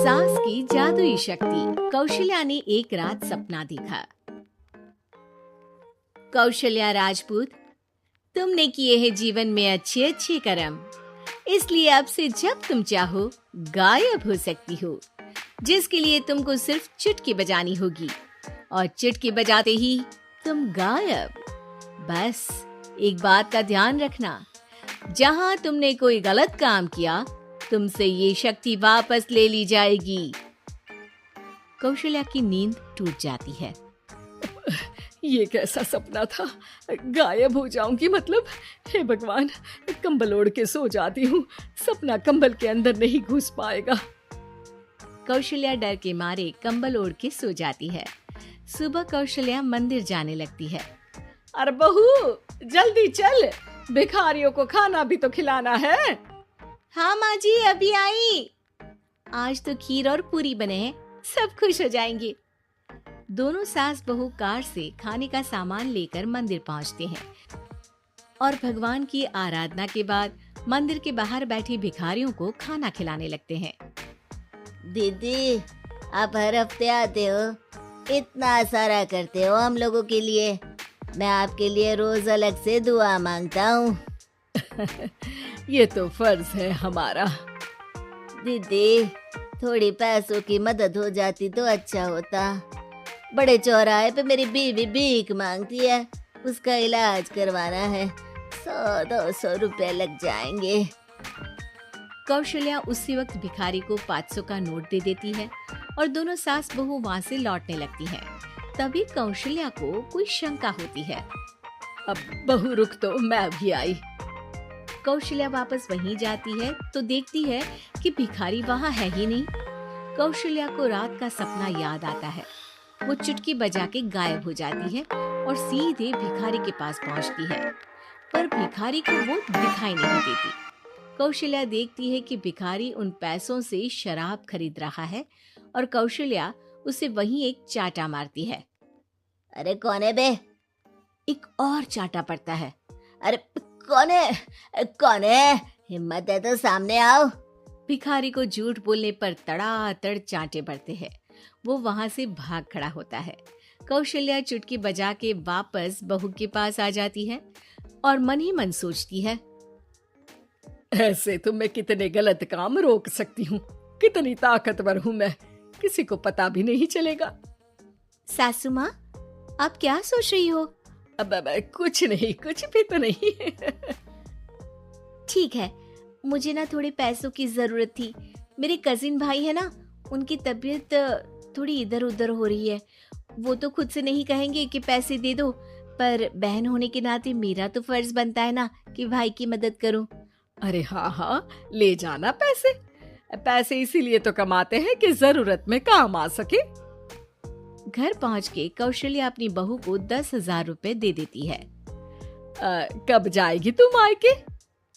सास की जादुई शक्ति। कौशल्या ने एक रात सपना देखा। कौशल्या राजपूत, तुमने किए हैं जीवन में अच्छे अच्छे कर्म, इसलिए अब से जब तुम चाहो गायब हो सकती हो, जिसके लिए तुमको सिर्फ चुटकी बजानी होगी और चुटकी बजाते ही तुम गायब। बस एक बात का ध्यान रखना, जहां तुमने कोई गलत काम किया तुमसे ये शक्ति वापस ले ली जाएगी। कौशल्या की नींद टूट जाती है। ये कैसा सपना था? गायब हो जाऊंगी मतलब? हे भगवान, कंबल ओढ़ के सो जाती हूँ, सपना कंबल के अंदर नहीं घुस पाएगा। कौशल्या डर के मारे कंबल ओढ़ के सो जाती है। सुबह कौशल्या मंदिर जाने लगती है। अरे बहू, जल्दी चल, भिखारियों को खाना भी तो खिलाना है। हाँ माँ जी, अभी आई। आज तो खीर और पूरी बने हैं, सब खुश हो जाएंगे। दोनों सास बहू कार से खाने का सामान लेकर मंदिर पहुंचते हैं और भगवान की आराधना के बाद मंदिर के बाहर बैठे भिखारियों को खाना खिलाने लगते हैं। दीदी, आप हर हफ्ते आते हो, इतना सारा करते हो हम लोगों के लिए। मैं आपके लिए रोज अलग से दुआ मांगता हूँ। ये तो फर्ज है हमारा। दीदी, थोड़ी पैसों की मदद हो जाती तो अच्छा होता। बड़े चौराहे पे मेरी बीवी भीख मांगती है, उसका इलाज करवाना है, 100-200 रुपए लग जाएंगे। कौशल्या उसी वक्त भिखारी को 500 का नोट दे देती है और दोनों सास बहू वहाँ से लौटने लगती हैं। तभी कौशल्या को कोई शंका होती है। अब बहू रुक, तो मैं भी आई। कौशल्या वापस वहीं जाती है तो देखती है कि भिखारी वहाँ है ही नहीं। कौशल्या को रात का सपना याद आता है। वो चुटकी बजा के गायब हो जाती है और सीधे भिखारी के पास पहुँचती है, पर भिखारी को वो दिखाई नहीं देती। कौशल्या देखती है कि भिखारी उन पैसों से शराब खरीद रहा है और कौशल्या उसे वहीं एक चाटा मारती है। अरे कौन है बे? एक और चाटा पड़ता है। अरे कौन है? कौन है? हिम्मत है तो सामने आओ। भिखारी को झूठ बोलने पर तड़ातड़ चांटे पड़ते हैं। वो वहाँ से भाग खड़ा होता है। कौशल्या चुटकी बजा के वापस बहू के पास आ जाती है और मन ही मन सोचती है, ऐसे तो मैं कितने गलत काम रोक सकती हूँ, कितनी ताकतवर हूँ मैं, किसी को पता भी नहीं चलेगा। सासू माँ, आप क्या सोच रही हो? अब कुछ नहीं, कुछ भी तो नहीं। ठीक है, मुझे ना थोड़े पैसों की जरूरत थी। मेरे कजिन भाई है ना, उनकी तबीयत थोड़ी इधर उधर हो रही है। वो तो खुद से नहीं कहेंगे कि पैसे दे दो, पर बहन होने के नाते मेरा तो फर्ज बनता है ना कि भाई की मदद करूं। अरे हाँ, ले जाना पैसे। पैसे इसीलिए तो कमाते हैं कि जरूरत में काम आ सके। घर पहुंच के कौशल्या अपनी बहू को 10,000 रुपए दे देती है। कब जाएगी तुम मायके?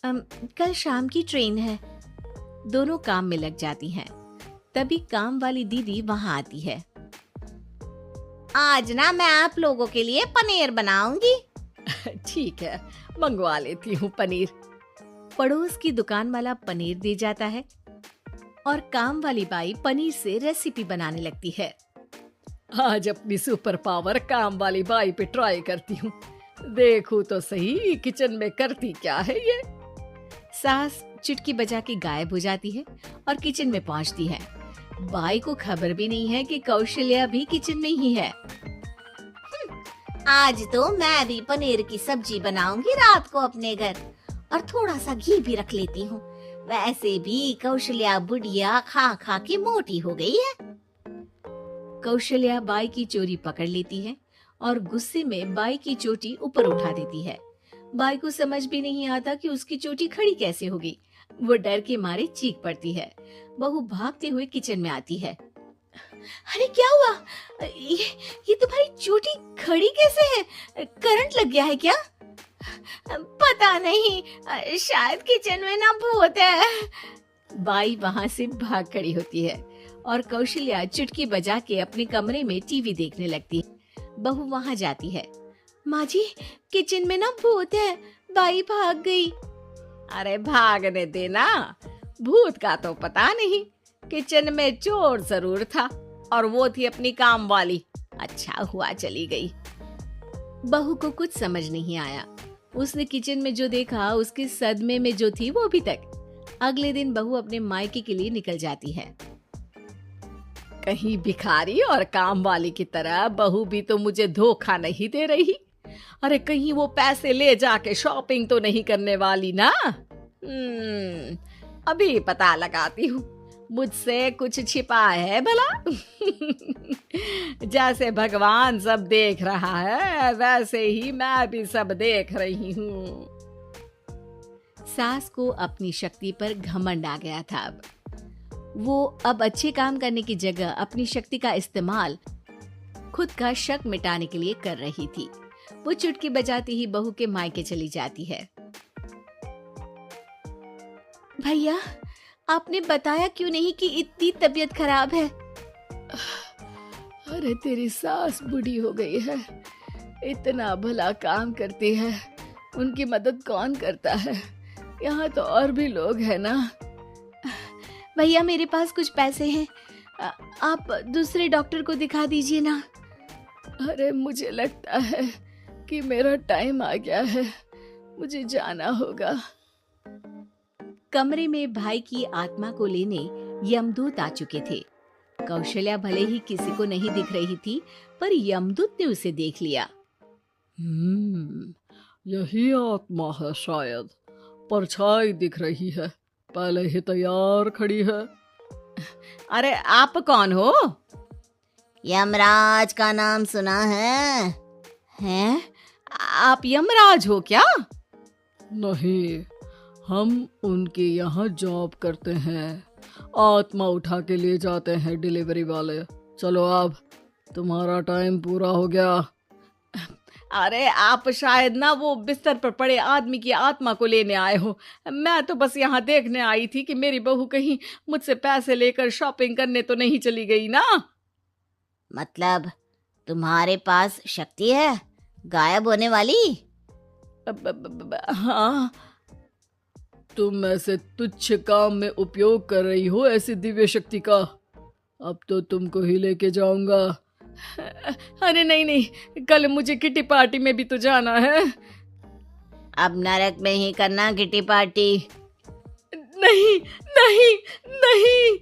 कल शाम की ट्रेन है। दोनों काम में लग जाती हैं। तभी काम वाली दीदी वहाँ आती है। आज ना मैं आप लोगों के लिए पनीर बनाऊंगी। ठीक है, मंगवा लेती हूँ पनीर। पड़ोस की दुकान वाला पनीर दे जाता है और काम वाली बाई पनीर से रेसिपी बनाने लगती है। आज अपनी सुपर पावर काम वाली बाई पे ट्राई करती हूँ, देखूं तो सही किचन में करती क्या है ये। सास चुटकी बजा के गायब हो जाती है और किचन में पहुंचती है। बाई को खबर भी नहीं है कि कौशल्या भी किचन में ही है। आज तो मैं भी पनीर की सब्जी बनाऊंगी रात को अपने घर, और थोड़ा सा घी भी रख लेती हूँ। वैसे भी कौशल्या बुढ़िया खा खा के मोटी हो गई है। कौशल्या बाई की चोरी पकड़ लेती है और गुस्से में बाई की चोटी ऊपर उठा देती है। बाई को समझ भी नहीं आता कि उसकी चोटी खड़ी कैसे होगी। वो डर के मारे चीख पड़ती है। बहू भागते हुए किचन में आती है। अरे क्या हुआ? ये तुम्हारी चोटी खड़ी कैसे है? करंट लग गया है क्या? पता नहीं, शायद किचन में ना भूत है। बाई वहाँ से भाग खड़ी होती है और कौशल्या चुटकी बजा के अपने कमरे में टीवी देखने लगती है। बहू वहाँ जाती है। माँ जी, किचन में ना भूत है, बाई भाग गई। अरे भागने देना, भूत का तो पता नहीं, किचन में चोर जरूर था और वो थी अपनी काम वाली। अच्छा हुआ चली गई। बहू को कुछ समझ नहीं आया। उसने किचन में जो देखा उसके सदमे में जो थी वो अभी तक। अगले दिन बहू अपने मायके के लिए निकल जाती है। कहीं भिखारी और काम वाली की तरह बहू भी तो मुझे धोखा नहीं दे रही। अरे कहीं वो पैसे ले जाके शॉपिंग तो नहीं करने वाली ना। अभी पता लगाती हूँ मुझसे कुछ छिपा है भला। जैसे भगवान सब देख रहा है वैसे ही मैं भी सब देख रही हूँ। सास को अपनी शक्ति पर घमंड आ गया था। वो अब अच्छे काम करने की जगह अपनी शक्ति का इस्तेमाल खुद का शक मिटाने के लिए कर रही थी। वो चुटकी बजाती ही बहू के मायके चली जाती है। भैया, आपने बताया क्यों नहीं कि इतनी तबीयत खराब है? अरे तेरी सास बूढ़ी हो गई है, इतना भला काम करती है, उनकी मदद कौन करता है? यहाँ तो और भी लोग हैं ना। भैया मेरे पास कुछ पैसे हैं, आप दूसरे डॉक्टर को दिखा दीजिए ना। अरे मुझे लगता है कि मेरा टाइम आ गया है, मुझे जाना होगा। कमरे में भाई की आत्मा को लेने यमदूत आ चुके थे। कौशल्या भले ही किसी को नहीं दिख रही थी, पर यमदूत ने उसे देख लिया। यही आत्मा है शायद, परछाई दिख रही है, पहले ही तैयार खड़ी है। अरे आप कौन हो? यमराज का नाम सुना है? हैं? आप यमराज हो क्या? नहीं, हम उनके यहाँ जॉब करते हैं, आत्मा उठा के ले जाते हैं डिलीवरी वाले। चलो अब तुम्हारा टाइम पूरा हो गया। अरे आप शायद ना वो बिस्तर पर पड़े आदमी की आत्मा को लेने आए हो। मैं तो बस यहाँ देखने आई थी कि मेरी बहू कहीं मुझसे पैसे लेकर शॉपिंग करने तो नहीं चली गई ना। मतलब तुम्हारे पास शक्ति है गायब होने वाली? हाँ। तुम ऐसे तुच्छ काम में उपयोग कर रही हो ऐसी दिव्य शक्ति का। अब तो तुमको ही लेके जाऊंगा। अरे नहीं, कल मुझे किटी पार्टी में भी तो जाना है। अब नरक में ही करना किटी पार्टी। नहीं नहीं नहीं।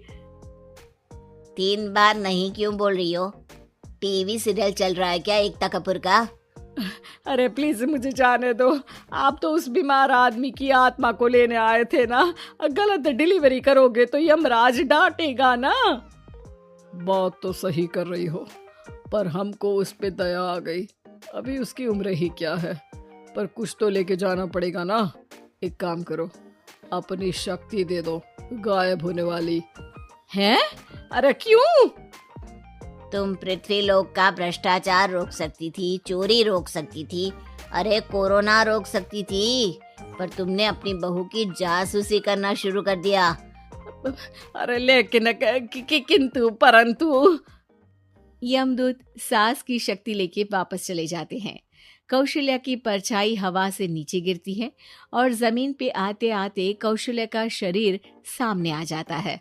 3 बार नहीं क्यों बोल रही हो? टीवी सीरियल चल रहा है क्या एकता कपूर का? अरे प्लीज मुझे जाने दो। आप तो उस बीमार आदमी की आत्मा को लेने आए थे ना। गलत डिलीवरी करोगे तो यमराज डांटेगा ना। बात तो सही कर रही हो, पर हमको उस पे दया आ गई। अभी उसकी उम्र ही क्या है, पर कुछ तो लेके जाना पड़ेगा ना। एक काम करो, अपनी शक्ति दे दो, गायब होने वाली है। अरे क्यों? तुम पृथ्वी लोक का भ्रष्टाचार रोक सकती थी, चोरी रोक सकती थी, अरे कोरोना रोक सकती थी, पर तुमने अपनी बहू की जासूसी करना शुरू कर दिया। अरे लेकिन किंतु परंतु। यमदूत सास की शक्ति लेके वापस चले जाते हैं। कौशल्या की परछाई हवा से नीचे गिरती है और जमीन पे आते आते कौशल्या का शरीर सामने आ जाता है।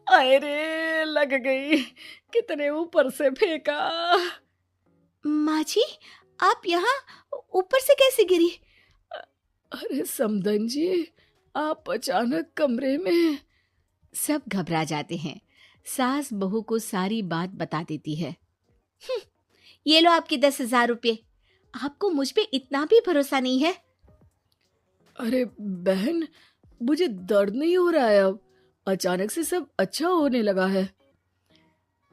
अरे लग गई, कितने ऊपर से फेंका। माँ जी, आप यहाँ ऊपर से कैसे गिरी? अरे समधन जी, आप अचानक कमरे में। सब घबरा जाते हैं। सास बहू को सारी बात बता देती है। ये लो आपके 10,000 रुपये। आपको मुझ पे इतना भी भरोसा नहीं है? अरे बहन, मुझे दर्द नहीं हो रहा है, अब अचानक से सब अच्छा होने लगा है।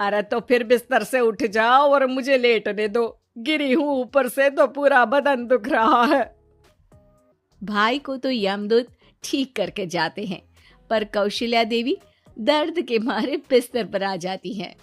अरे तो फिर बिस्तर से उठ जाओ और मुझे लेटने दो। गिरी हूं ऊपर से तो पूरा बदन दुख रहा है। भाई को तो यमदूत ठीक करके जाते हैं, पर कौशल्या देवी दर्द के मारे बिस्तर पर आ जाती हैं।